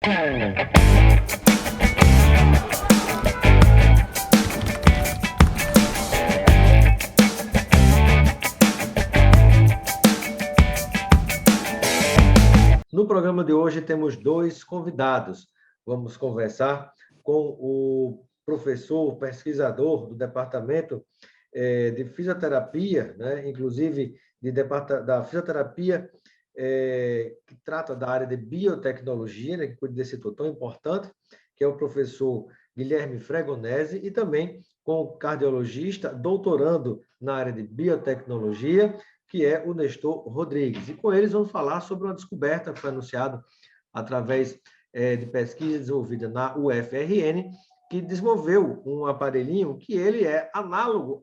No programa de hoje temos dois convidados. Vamos conversar com o professor pesquisador do Departamento de Fisioterapia, né? Inclusive da fisioterapia que trata da área de biotecnologia, né? Que cuida desse setor tão importante, que é o professor Guilherme Fregonese, e também com o cardiologista doutorando na área de biotecnologia, que é o Nestor Rodrigues. E com eles vamos falar sobre uma descoberta que foi anunciada através de pesquisa desenvolvida na UFRN, que desenvolveu um aparelhinho que ele é análogo,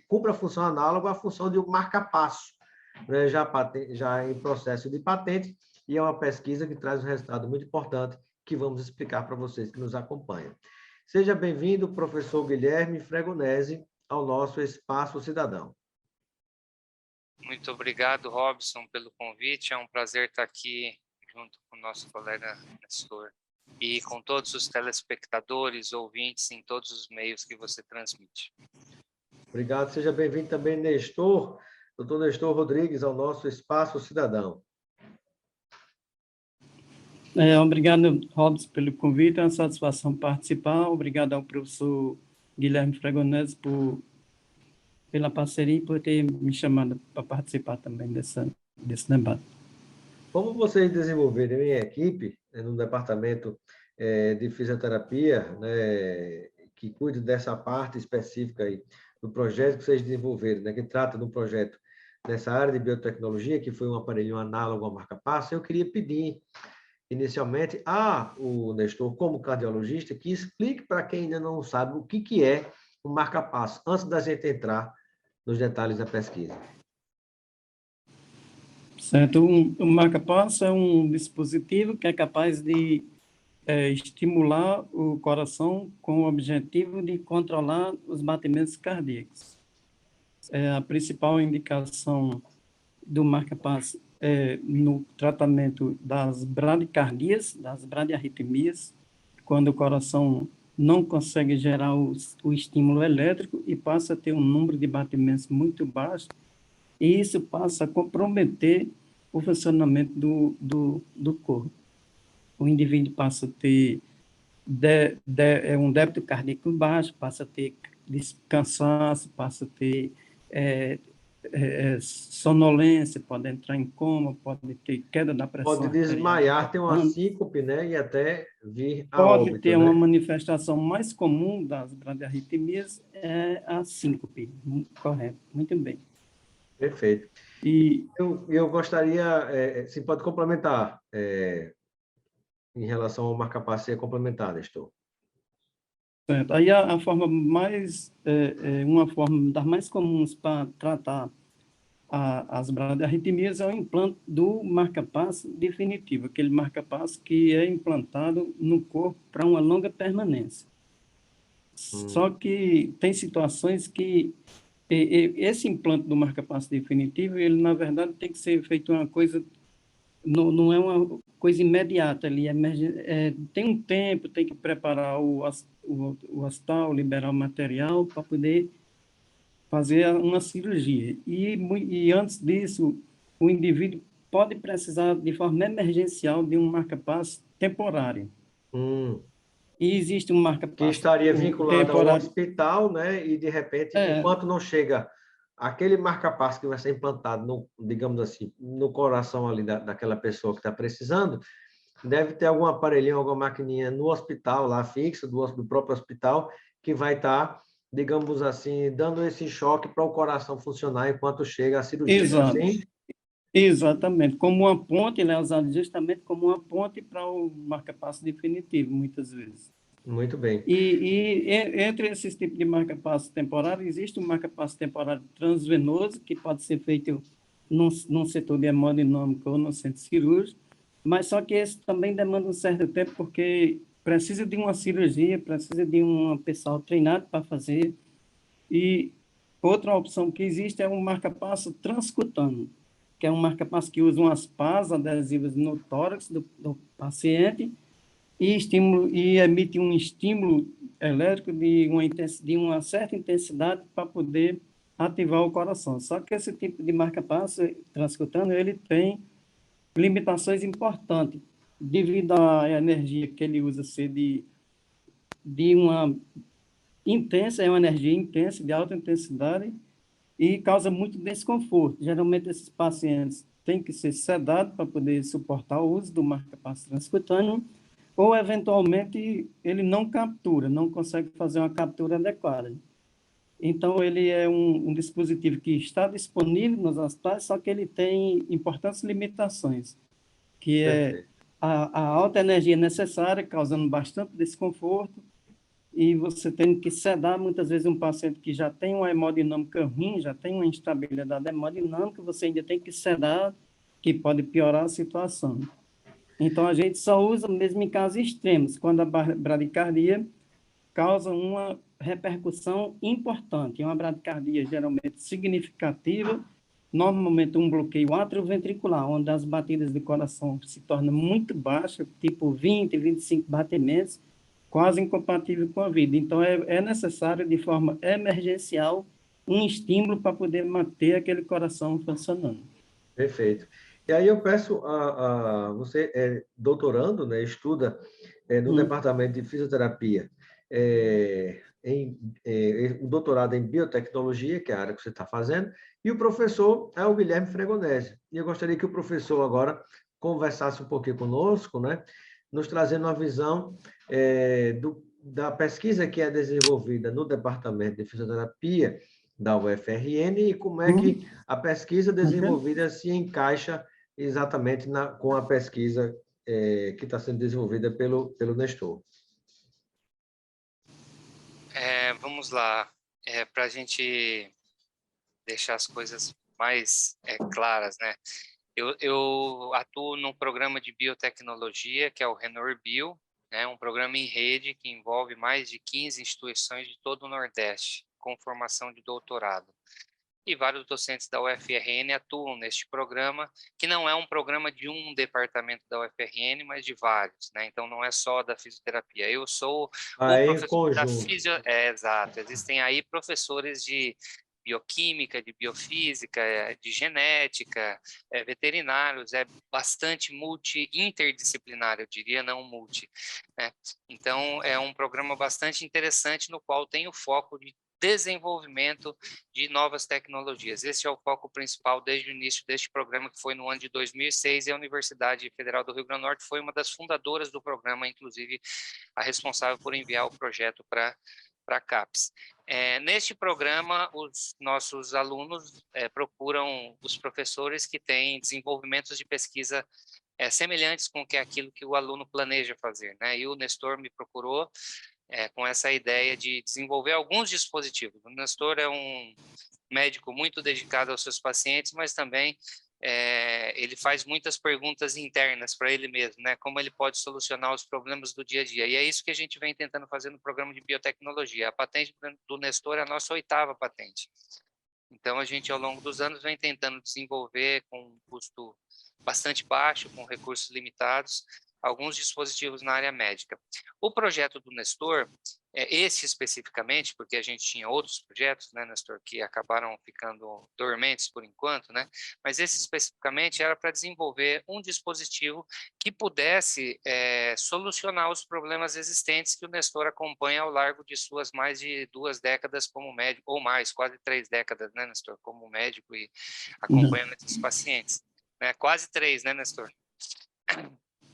cumpre a função análoga à função de um marca-passo, né, já em processo de patente, e é uma pesquisa que traz um resultado muito importante que vamos explicar para vocês que nos acompanham. Seja bem-vindo, professor Guilherme Fregonese, ao nosso Espaço Cidadão. Muito obrigado, Robson, pelo convite. É um prazer estar aqui junto com o nosso colega Nestor e com todos os telespectadores, ouvintes em todos os meios que você transmite. Obrigado. Seja bem-vindo também, Nestor, doutor Nestor Rodrigues, ao nosso Espaço Cidadão. Obrigado, Robson, pelo convite. É uma satisfação participar. Obrigado ao professor Guilherme Fregonese pela parceria e por ter me chamado para participar também desse debate. Como vocês desenvolveram em equipe, no departamento de fisioterapia, né, que cuida dessa parte específica aí, do projeto que vocês desenvolveram, né, que trata de um projeto nessa área de biotecnologia, que foi um aparelho análogo ao marca-passo, eu queria pedir, inicialmente, o Nestor, como cardiologista, que explique para quem ainda não sabe o que é o marca-passo, antes da gente entrar nos detalhes da pesquisa. Certo. O marca-passo é um dispositivo que é capaz de estimular o coração com o objetivo de controlar os batimentos cardíacos. A principal indicação do marca-passo no tratamento das bradicardias, das bradiarritmias, quando o coração não consegue gerar o estímulo elétrico e passa a ter um número de batimentos muito baixo, e isso passa a comprometer o funcionamento do corpo. O indivíduo passa a ter um débito cardíaco baixo, passa a ter cansaço, passa a ter sonolência, pode entrar em coma, pode ter queda da pressão arterial. Pode desmaiar, ter uma síncope, né? E até vir a óbito. Pode ter, né? Uma manifestação mais comum das bradiarritmias é a síncope. Correto, muito bem. Perfeito. E eu gostaria, se pode complementar, em relação ao marca-passo, complementar, Nestor. Certo. Aí a forma uma forma das mais comuns para tratar as bradiarritmias é o implante do marca-passo definitivo, aquele marca-passo que é implantado no corpo para uma longa permanência. Só que tem situações que esse implante do marca-passo definitivo, ele, na verdade, tem que ser feito uma coisa, não é uma coisa imediata, tem um tempo, tem que preparar o hospital, liberar o material para poder fazer uma cirurgia. E antes disso, o indivíduo pode precisar, de forma emergencial, de um marca-passo temporário. E existe um marca-passo que estaria vinculado ao hospital, né? E, de repente, enquanto não chega aquele marca-passo que vai ser implantado, digamos assim, no coração ali daquela pessoa que está precisando, deve ter algum aparelhinho, alguma maquininha no hospital, lá fixa, do próprio hospital, que vai estar, digamos assim, dando esse choque para o coração funcionar enquanto chega a cirurgia. Exato. Assim? Exatamente, como uma ponte, ele é usado justamente como uma ponte para o marca-passo definitivo, muitas vezes. Muito bem. E entre esses tipos de marca-passo temporário, existe um marca-passo temporário transvenoso, que pode ser feito num setor de hemodinâmica ou no centro cirúrgico, mas só que esse também demanda um certo tempo, porque precisa de uma cirurgia, precisa de um pessoal treinado para fazer. E outra opção que existe é um marca-passo transcutâneo, que é um marca-passo que usa umas pás adesivas no tórax do paciente e emite um estímulo elétrico de uma certa intensidade para poder ativar o coração. Só que esse tipo de marca-passo transcutâneo, ele tem limitações importantes, devido à energia que ele usa ser de uma intensa, é uma energia intensa, de alta intensidade, e causa muito desconforto. Geralmente, esses pacientes têm que ser sedados para poder suportar o uso do marca-passo transcutâneo, ou, eventualmente, ele não captura, não consegue fazer uma captura adequada. Então, ele é um dispositivo que está disponível nos hospitais, só que ele tem importantes limitações, que é Perfeito. a alta energia necessária, causando bastante desconforto, e você tem que sedar, muitas vezes, um paciente que já tem uma hemodinâmica ruim, já tem uma instabilidade hemodinâmica, você ainda tem que sedar, que pode piorar a situação. Então, a gente só usa mesmo em casos extremos, quando a bradicardia causa uma repercussão importante, uma bradicardia geralmente significativa, normalmente um bloqueio atrioventricular, onde as batidas do coração se tornam muito baixas, tipo 20, 25 batimentos, quase incompatível com a vida. Então, é necessário, de forma emergencial, um estímulo para poder manter aquele coração funcionando. Perfeito. E aí eu peço a você, doutorando, né, estuda no departamento de fisioterapia, um doutorado em biotecnologia, que é a área que você está fazendo, e o professor é o Guilherme Fregonese. E eu gostaria que o professor agora conversasse um pouquinho conosco, né, nos trazendo uma visão da pesquisa que é desenvolvida no departamento de fisioterapia da UFRN e como é que a pesquisa desenvolvida se encaixa exatamente com a pesquisa que está sendo desenvolvida pelo Nestor. Vamos lá, para a gente deixar as coisas mais claras, né? Eu atuo num programa de biotecnologia, que é o RenorBio, né? Um programa em rede que envolve mais de 15 instituições de todo o Nordeste, com formação de doutorado. E vários docentes da UFRN atuam neste programa, que não é um programa de um departamento da UFRN, mas de vários, né? Então, não é só da fisioterapia. Eu sou o Aí, em professor da conjunto. exato. Existem aí professores de bioquímica, de biofísica, de genética, veterinários, é bastante interdisciplinar, eu diria, não multi, né? Então, é um programa bastante interessante, no qual tem o foco de desenvolvimento de novas tecnologias. Esse é o foco principal desde o início deste programa, que foi no ano de 2006, e a Universidade Federal do Rio Grande do Norte foi uma das fundadoras do programa, inclusive a responsável por enviar o projeto para a CAPES. Neste programa, os nossos alunos procuram os professores que têm desenvolvimentos de pesquisa semelhantes com aquilo que o aluno planeja fazer, né? E o Nestor me procurou com essa ideia de desenvolver alguns dispositivos. O Nestor é um médico muito dedicado aos seus pacientes, mas também ele faz muitas perguntas internas para ele mesmo, né? Como ele pode solucionar os problemas do dia a dia. E é isso que a gente vem tentando fazer no programa de biotecnologia. A patente do Nestor é a nossa 8ª patente. Então, a gente, ao longo dos anos, vem tentando desenvolver com um custo bastante baixo, com recursos limitados, alguns dispositivos na área médica. O projeto do Nestor, esse especificamente, porque a gente tinha outros projetos, né, Nestor, que acabaram ficando dormentes por enquanto, né, mas esse especificamente era para desenvolver um dispositivo que pudesse solucionar os problemas existentes que o Nestor acompanha ao largo de suas mais de 2 décadas como médico, ou mais, quase 3 décadas, né, Nestor, como médico e acompanhando esses pacientes. Né, quase 3, né, Nestor?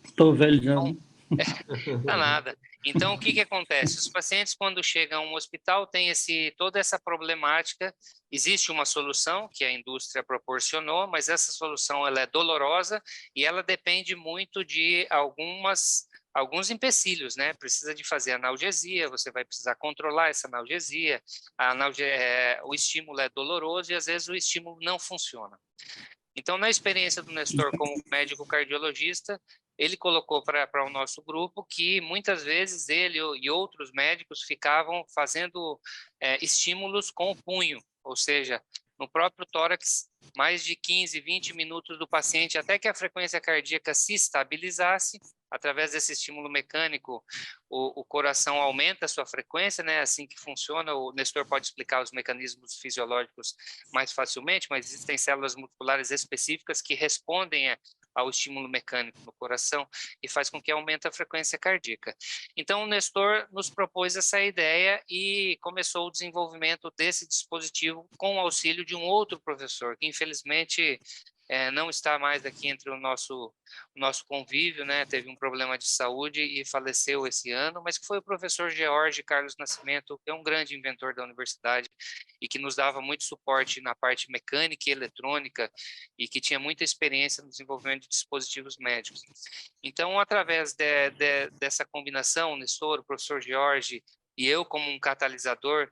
Estou velho já. Então, tá nada. Então, o que acontece? Os pacientes, quando chegam a um hospital, têm toda essa problemática. Existe uma solução que a indústria proporcionou, mas essa solução ela é dolorosa e ela depende muito de alguns empecilhos, né? Precisa de fazer analgesia, você vai precisar controlar essa analgesia. O estímulo é doloroso e, às vezes, o estímulo não funciona. Então, na experiência do Nestor como médico cardiologista, ele colocou para o nosso grupo que muitas vezes ele e outros médicos ficavam fazendo estímulos com o punho, ou seja, no próprio tórax, mais de 15, 20 minutos do paciente, até que a frequência cardíaca se estabilizasse, através desse estímulo mecânico, o coração aumenta a sua frequência, né? Assim que funciona. O Nestor pode explicar os mecanismos fisiológicos mais facilmente, mas existem células musculares específicas que respondem ao estímulo mecânico no coração e faz com que aumente a frequência cardíaca. Então, o Nestor nos propôs essa ideia e começou o desenvolvimento desse dispositivo com o auxílio de um outro professor, que infelizmente não está mais aqui entre o nosso convívio, né? Teve um problema de saúde e faleceu esse ano, mas que foi o professor George Carlos Nascimento, que é um grande inventor da universidade e que nos dava muito suporte na parte mecânica e eletrônica e que tinha muita experiência no desenvolvimento de dispositivos médicos. Então, através dessa combinação, o Nestor, o professor George e eu como um catalisador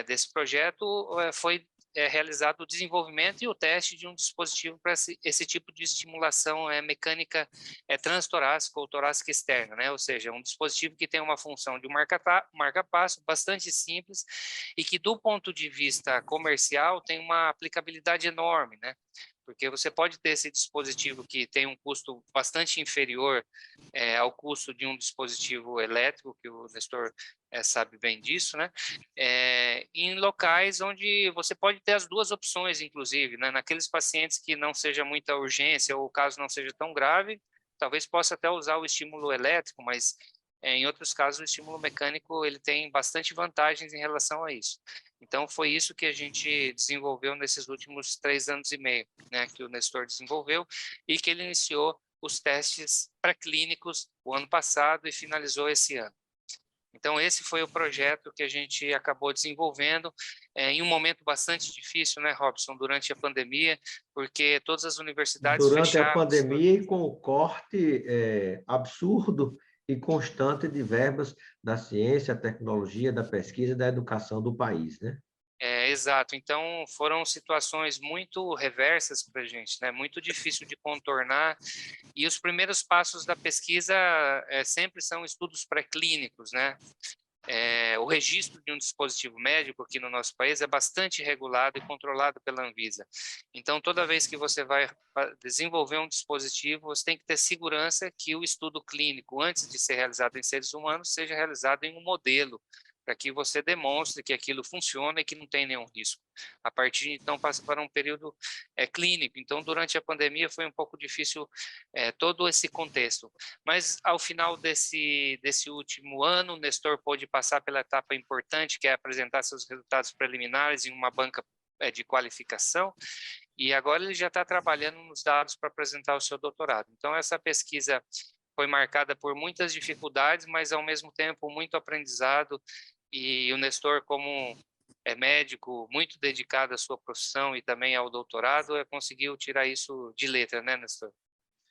desse projeto, foi realizado o desenvolvimento e o teste de um dispositivo para esse tipo de estimulação mecânica transtorácica ou torácica externa, né? Ou seja, um dispositivo que tem uma função de marca-passo bastante simples e que, do ponto de vista comercial, tem uma aplicabilidade enorme, né? Porque você pode ter esse dispositivo que tem um custo bastante inferior ao custo de um dispositivo elétrico, que o Nestor sabe bem disso, né? Em locais onde você pode ter as duas opções, inclusive, né? Naqueles pacientes que não seja muita urgência ou o caso não seja tão grave, talvez possa até usar o estímulo elétrico, mas em outros casos o estímulo mecânico ele tem bastante vantagens em relação a isso. Então, foi isso que a gente desenvolveu nesses últimos 3 anos e meio, né, que o Nestor desenvolveu e que ele iniciou os testes pré-clínicos o ano passado e finalizou esse ano. Então, esse foi o projeto que a gente acabou desenvolvendo em um momento bastante difícil, né, Robson, durante a pandemia, porque todas as universidades Durante a fecharam. pandemia e com o corte absurdo e constante de verbas da ciência, tecnologia, da pesquisa e da educação do país, né? Exato. Então, foram situações muito reversas para a gente, né? Muito difícil de contornar. E os primeiros passos da pesquisa sempre são estudos pré-clínicos, né? O registro de um dispositivo médico aqui no nosso país é bastante regulado e controlado pela Anvisa. Então, toda vez que você vai desenvolver um dispositivo, você tem que ter segurança que o estudo clínico, antes de ser realizado em seres humanos, seja realizado em um modelo, para que você demonstre que aquilo funciona e que não tem nenhum risco. A partir de então, passa para um período clínico. Então, durante a pandemia, foi um pouco difícil todo esse contexto. Mas, ao final desse último ano, o Nestor pôde passar pela etapa importante, que é apresentar seus resultados preliminares em uma banca de qualificação, e agora ele já está trabalhando nos dados para apresentar o seu doutorado. Então, essa pesquisa foi marcada por muitas dificuldades, mas, ao mesmo tempo, muito aprendizado, e o Nestor, como médico, muito dedicado à sua profissão e também ao doutorado, conseguiu tirar isso de letra, né, Nestor?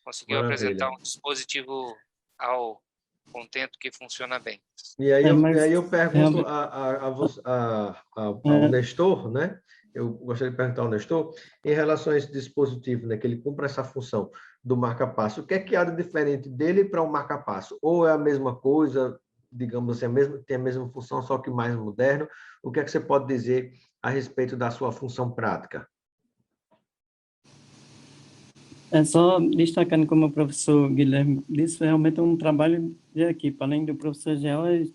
Conseguiu Maravilha. apresentar um dispositivo ao contento que funciona bem. E aí eu pergunto ao Nestor, né? Eu gostaria de perguntar ao Nestor, em relação a esse dispositivo, né, que ele cumpre essa função do marca-passo, o que é que há de diferente dele para um marca-passo? Ou é a mesma coisa, digamos assim, tem a mesma função, só que mais moderno? O que é que você pode dizer a respeito da sua função prática? Só destacando, como o professor Guilherme disse, realmente é um trabalho de equipe. Além do professor George,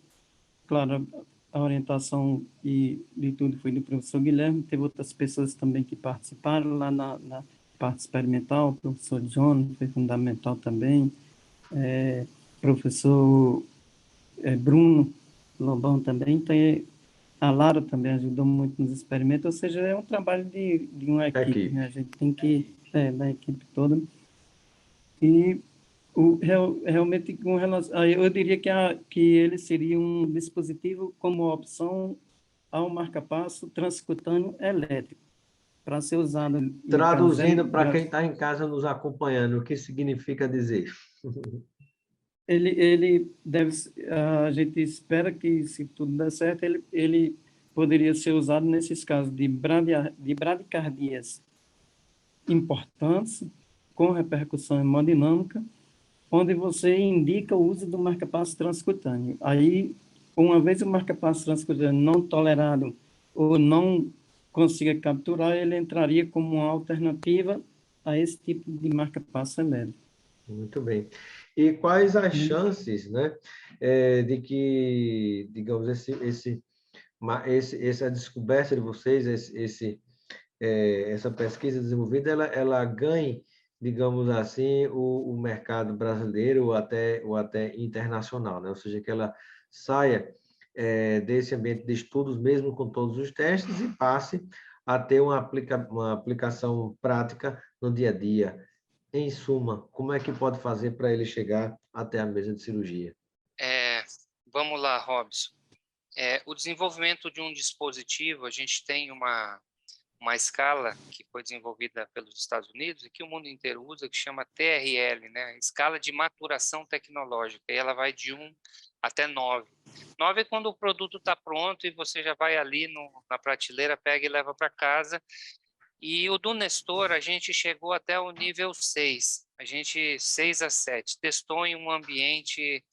claro, a orientação e de tudo foi do professor Guilherme, teve outras pessoas também que participaram lá na parte experimental, o professor John foi fundamental também, professor Bruno Lobão também, a Lara também ajudou muito nos experimentos, ou seja, é um trabalho de uma equipe, né? A gente tem que, da equipe toda, e realmente, com relação, eu diria que ele seria um dispositivo como opção ao marca-passo transcutâneo elétrico, para ser usado em Traduzindo para quem está em casa nos acompanhando, o que significa dizer? Ele deve, a gente espera que, se tudo der certo, ele poderia ser usado nesses casos de bradicardias importantes, com repercussão hemodinâmica, onde você indica o uso do marca-passo transcutâneo. Aí, uma vez o marca-passo transcutâneo não tolerado ou não consiga capturar, ele entraria como uma alternativa a esse tipo de marca-passo elétrico. Muito bem. E quais as chances, né, de que, digamos, essa descoberta de vocês, essa pesquisa desenvolvida, ela ganhe, digamos assim, o mercado brasileiro ou até internacional, né? Ou seja, que ela saia desse ambiente de estudos, mesmo com todos os testes, e passe a ter uma aplicação prática no dia a dia. Em suma, como é que pode fazer para ele chegar até a mesa de cirurgia? Vamos lá, Robson. O desenvolvimento de um dispositivo, a gente tem uma escala que foi desenvolvida pelos Estados Unidos e que o mundo inteiro usa, que chama TRL, né? Escala de maturação tecnológica, e ela vai de 1 até 9. 9 é quando o produto está pronto e você já vai ali na prateleira, pega e leva para casa. E o do Nestor, a gente chegou até o nível 6, 6 a 7, testou em um ambiente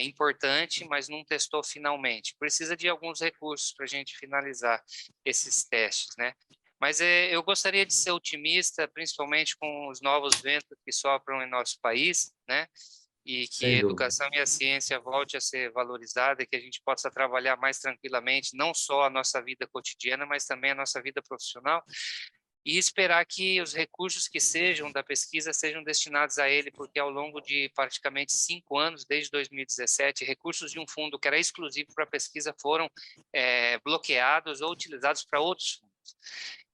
importante, mas não testou finalmente. Precisa de alguns recursos para a gente finalizar esses testes, né? Mas eu gostaria de ser otimista, principalmente com os novos ventos que sopram em nosso país, né? E que a educação e a ciência volte a ser valorizada e que a gente possa trabalhar mais tranquilamente, não só a nossa vida cotidiana, mas também a nossa vida profissional, e esperar que os recursos que sejam da pesquisa sejam destinados a ele, porque ao longo de praticamente 5 anos, desde 2017, recursos de um fundo que era exclusivo para a pesquisa foram bloqueados ou utilizados para outros fundos.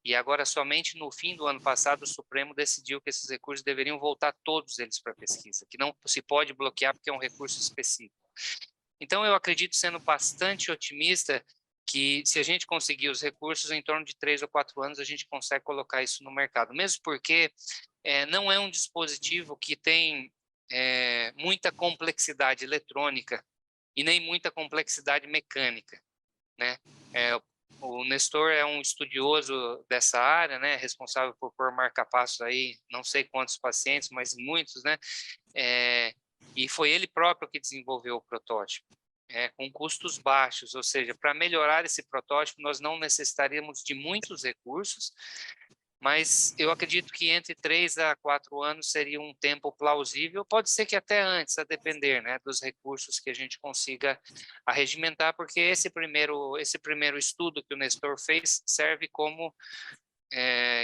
E agora, somente no fim do ano passado, o Supremo decidiu que esses recursos deveriam voltar todos eles para a pesquisa, que não se pode bloquear porque é um recurso específico. Então, eu acredito, sendo bastante otimista, que se a gente conseguir os recursos, em torno de 3 ou 4 anos, a gente consegue colocar isso no mercado. Mesmo porque não é um dispositivo que tem muita complexidade eletrônica e nem muita complexidade mecânica, né? O Nestor é um estudioso dessa área, né? Responsável por pôr marca-passos aí, não sei quantos pacientes, mas muitos, né? E foi ele próprio que desenvolveu o protótipo. Com custos baixos, ou seja, para melhorar esse protótipo, nós não necessitaríamos de muitos recursos, mas eu acredito que entre 3 a 4 anos seria um tempo plausível, pode ser que até antes, a depender, né, dos recursos que a gente consiga arregimentar, porque esse primeiro estudo que o Nestor fez serve como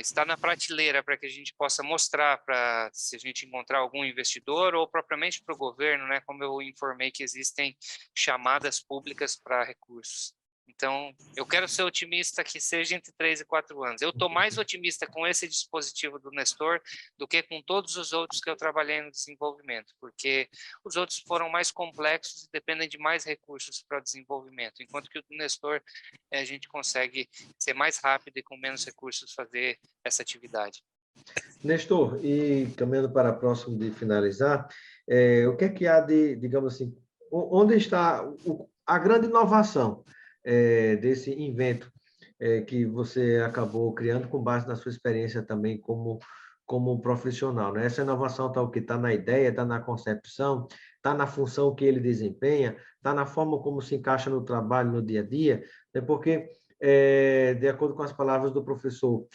está na prateleira para que a gente possa mostrar, para se a gente encontrar algum investidor ou propriamente para o governo, né? Como eu informei que existem chamadas públicas para recursos. Então, eu quero ser otimista que seja entre 3 e 4 anos. Eu estou mais otimista com esse dispositivo do Nestor do que com todos os outros que eu trabalhei no desenvolvimento, porque os outros foram mais complexos e dependem de mais recursos para o desenvolvimento, enquanto que o do Nestor a gente consegue ser mais rápido e com menos recursos fazer essa atividade. Nestor, e caminhando para próximo de finalizar, o que é que há de, digamos assim, onde está a grande inovação desse invento que você acabou criando com base na sua experiência também como um profissional, né? Essa inovação está o que está na ideia, está na concepção, está na função que ele desempenha, está na forma como se encaixa no trabalho, no dia a dia, né? Porque, de acordo com as palavras do professor,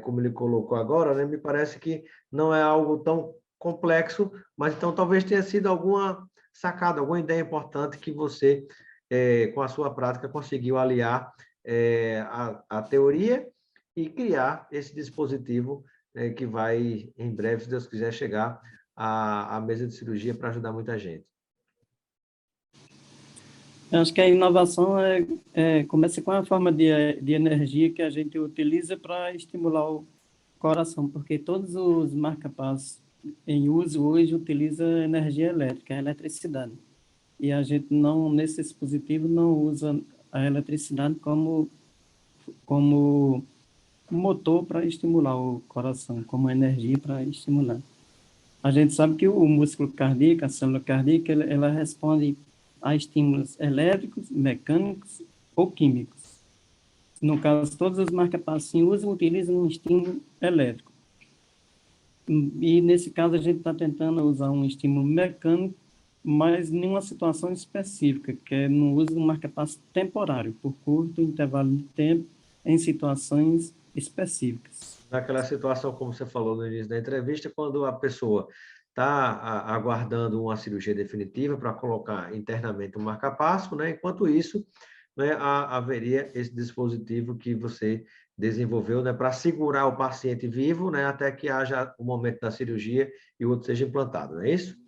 como ele colocou agora, né? Me parece que não é algo tão complexo, mas então talvez tenha sido alguma sacada, alguma ideia importante que você, com a sua prática, conseguiu aliar a teoria e criar esse dispositivo que vai, em breve, se Deus quiser, chegar à mesa de cirurgia para ajudar muita gente. Eu acho que a inovação começa com a forma de energia que a gente utiliza para estimular o coração, porque todos os marca-passos em uso hoje utilizam energia elétrica, a eletricidade. E a gente não, nesse dispositivo, não usa a eletricidade como motor para estimular o coração, como energia para estimular. A gente sabe que o músculo cardíaco, a célula cardíaca, ela responde a estímulos elétricos, mecânicos ou químicos. No caso, todos os marca-passos em uso utilizam um estímulo elétrico. E, nesse caso, a gente está tentando usar um estímulo mecânico, mas em uma situação específica, que é no uso de um marca-passo temporário, por curto intervalo de tempo, em situações específicas. Naquela situação, como você falou no início da entrevista, quando a pessoa está aguardando uma cirurgia definitiva para colocar internamente um marca-passo, né? Enquanto isso, né, haveria esse dispositivo que você desenvolveu, né, para segurar o paciente vivo, né, até que haja o momento da cirurgia e o outro seja implantado, não é isso?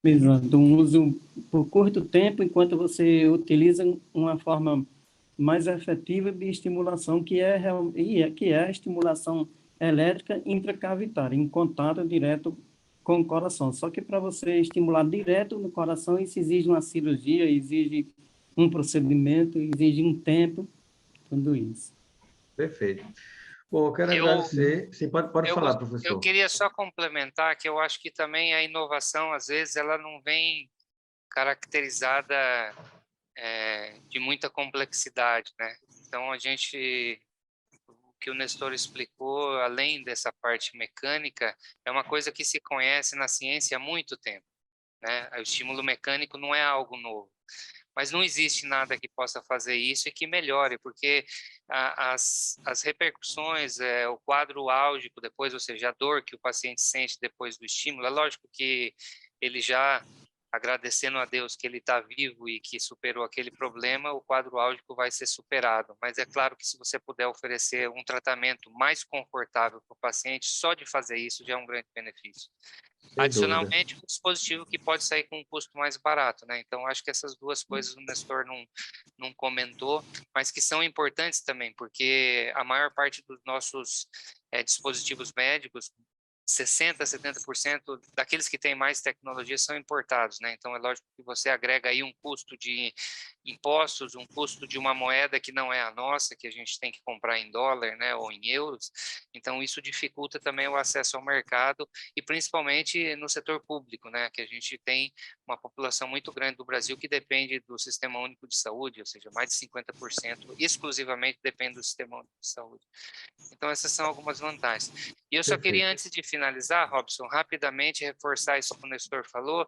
Exato, um uso por curto tempo, enquanto você utiliza uma forma mais efetiva de estimulação, que é a estimulação elétrica intracavitária, em contato direto com o coração. Só que para você estimular direto no coração, isso exige uma cirurgia, exige um procedimento, exige um tempo, tudo isso. Perfeito. Bom, eu quero agradecer. Sim, pode falar, professor. Eu queria só complementar que eu acho que também a inovação, às vezes, ela não vem caracterizada de muita complexidade, né? Então, o que o Nestor explicou, além dessa parte mecânica, é uma coisa que se conhece na ciência há muito tempo, né? O estímulo mecânico não é algo novo. Mas não existe nada que possa fazer isso e que melhore, porque as repercussões, o quadro álgico depois, ou seja, a dor que o paciente sente depois do estímulo, é lógico que ele já, agradecendo a Deus que ele está vivo e que superou aquele problema, o quadro álgico vai ser superado. Mas é claro que se você puder oferecer um tratamento mais confortável para o paciente, só de fazer isso já é um grande benefício. Sem Adicionalmente, dúvida. um dispositivo que pode sair com um custo mais barato, né? Então, acho que essas duas coisas o Nestor não comentou, mas que são importantes também, porque a maior parte dos nossos dispositivos médicos, 60%, 70% daqueles que têm mais tecnologia são importados, né? Então, é lógico que você agrega aí um custo de impostos, um custo de uma moeda que não é a nossa, que a gente tem que comprar em dólar, né, ou em euros. Então, isso dificulta também o acesso ao mercado e principalmente no setor público, né, que a gente tem uma população muito grande do Brasil que depende do Sistema Único de Saúde, ou seja, mais de 50% exclusivamente depende do Sistema Único de Saúde. Então, essas são algumas vantagens. E eu só queria, antes de finalizar, Robson, rapidamente reforçar isso que o Nestor falou,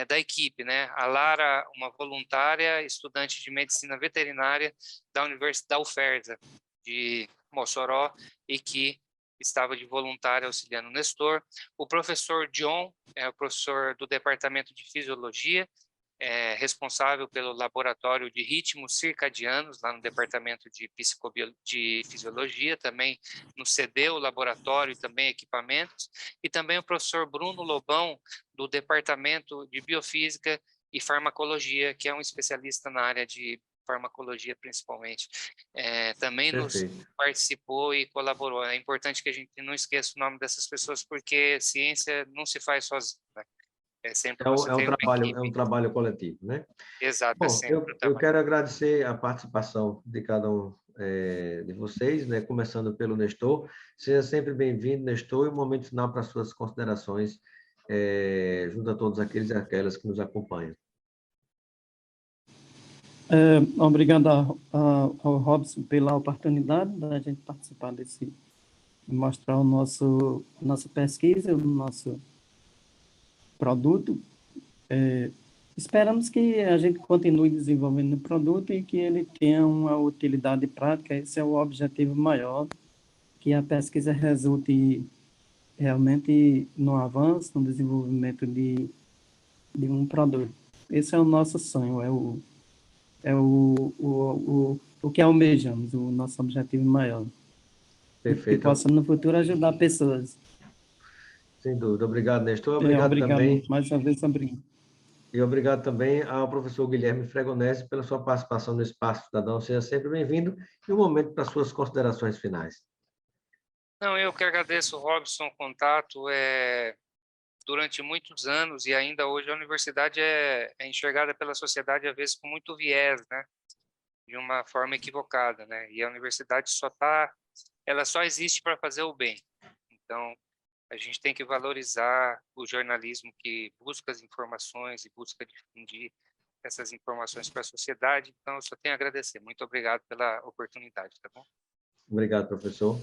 da equipe, né? A Lara, uma voluntária, estudante de medicina veterinária da Universidade UFERJ, de Mossoró, e que estava de voluntária auxiliando o Nestor. O professor John, o professor do Departamento de Fisiologia, responsável pelo laboratório de ritmos circadianos, lá no Departamento de Fisiologia, também nos cedeu o laboratório e também equipamentos, e também o professor Bruno Lobão, do Departamento de Biofísica e Farmacologia, que é um especialista na área de farmacologia, principalmente. Também nos participou e colaborou. É importante que a gente não esqueça o nome dessas pessoas, porque ciência não se faz sozinha, né? Sempre um trabalho coletivo, né? Exato. Bom, eu quero agradecer a participação de cada um de vocês, né? Começando pelo Nestor. Seja sempre bem-vindo, Nestor, e um momento final para suas considerações junto a todos aqueles e aquelas que nos acompanham. Obrigado ao Robson pela oportunidade da gente participar mostrar nossa pesquisa, o nosso produto. Esperamos que a gente continue desenvolvendo o produto e que ele tenha uma utilidade prática. Esse é o objetivo maior, que a pesquisa resulte realmente no avanço, no desenvolvimento de um produto. Esse é o nosso sonho, o que almejamos, o nosso objetivo maior. Perfeito. Que possa, no futuro, ajudar pessoas. Sem dúvida. Obrigado, Nestor. Obrigado também. Mais uma vez, obrigado. E obrigado também ao professor Guilherme Fregonese pela sua participação no Espaço Cidadão. Seja sempre bem-vindo. E um momento para suas considerações finais. Não, eu que agradeço, Robson, o contato. Durante muitos anos e ainda hoje a universidade é enxergada pela sociedade, às vezes, com muito viés, né? De uma forma equivocada, né? E a universidade ela só existe para fazer o bem. Então, a gente tem que valorizar o jornalismo que busca as informações e busca difundir essas informações para a sociedade. Então, eu só tenho a agradecer. Muito obrigado pela oportunidade, tá bom? Obrigado, professor.